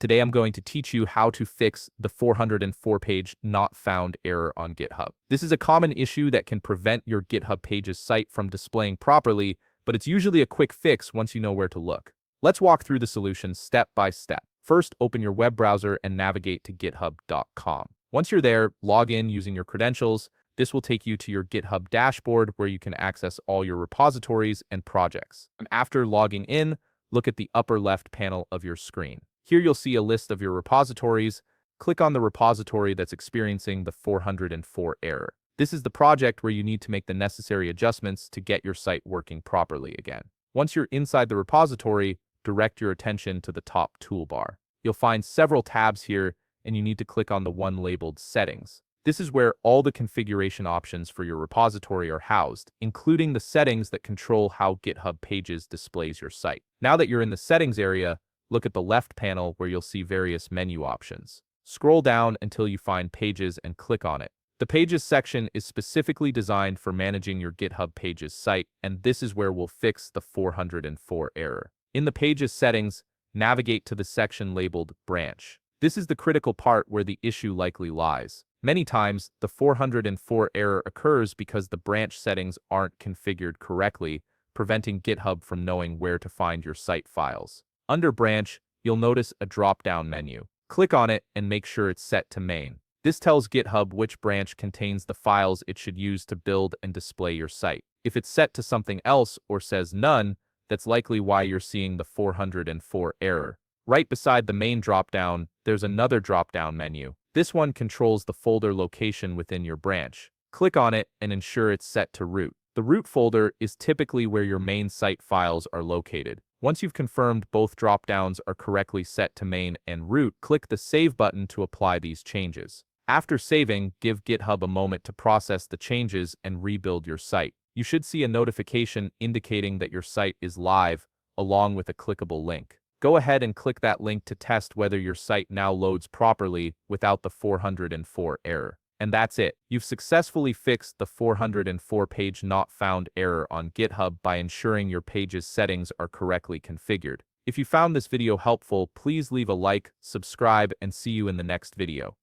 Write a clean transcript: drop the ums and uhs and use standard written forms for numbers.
Today I'm going to teach you how to fix the 404-page not found error on GitHub. This is a common issue that can prevent your GitHub page's site from displaying properly, but it's usually a quick fix once you know where to look. Let's walk through the solution step by step. First, open your web browser and navigate to github.com. Once you're there, log in using your credentials. This will take you to your GitHub dashboard where you can access all your repositories and projects. And after logging in, look at the upper left panel of your screen. Here you'll see a list of your repositories. Click on the repository that's experiencing the 404 error. This is the project where you need to make the necessary adjustments to get your site working properly again. Once you're inside the repository, direct your attention to the top toolbar. You'll find several tabs here, and you need to click on the one labeled Settings. This is where all the configuration options for your repository are housed, including the settings that control how GitHub Pages displays your site. Now that you're in the settings area, look at the left panel where you'll see various menu options. Scroll down until you find Pages and click on it. The Pages section is specifically designed for managing your GitHub Pages site, and this is where we'll fix the 404 error. In the Pages settings, navigate to the section labeled Branch. This is the critical part where the issue likely lies. Many times, the 404 error occurs because the branch settings aren't configured correctly, preventing GitHub from knowing where to find your site files. Under Branch, you'll notice a drop-down menu. Click on it and make sure it's set to Main. This tells GitHub which branch contains the files it should use to build and display your site. If it's set to something else or says None, that's likely why you're seeing the 404 error. Right beside the main drop-down, there's another drop-down menu. This one controls the folder location within your branch. Click on it and ensure it's set to root. The root folder is typically where your main site files are located. Once you've confirmed both drop-downs are correctly set to main and root, click the Save button to apply these changes. After saving, give GitHub a moment to process the changes and rebuild your site. You should see a notification indicating that your site is live, along with a clickable link. Go ahead and click that link to test whether your site now loads properly without the 404 error. And that's it. You've successfully fixed the 404-page not found error on GitHub by ensuring your page's settings are correctly configured. If you found this video helpful, please leave a like, subscribe, and see you in the next video.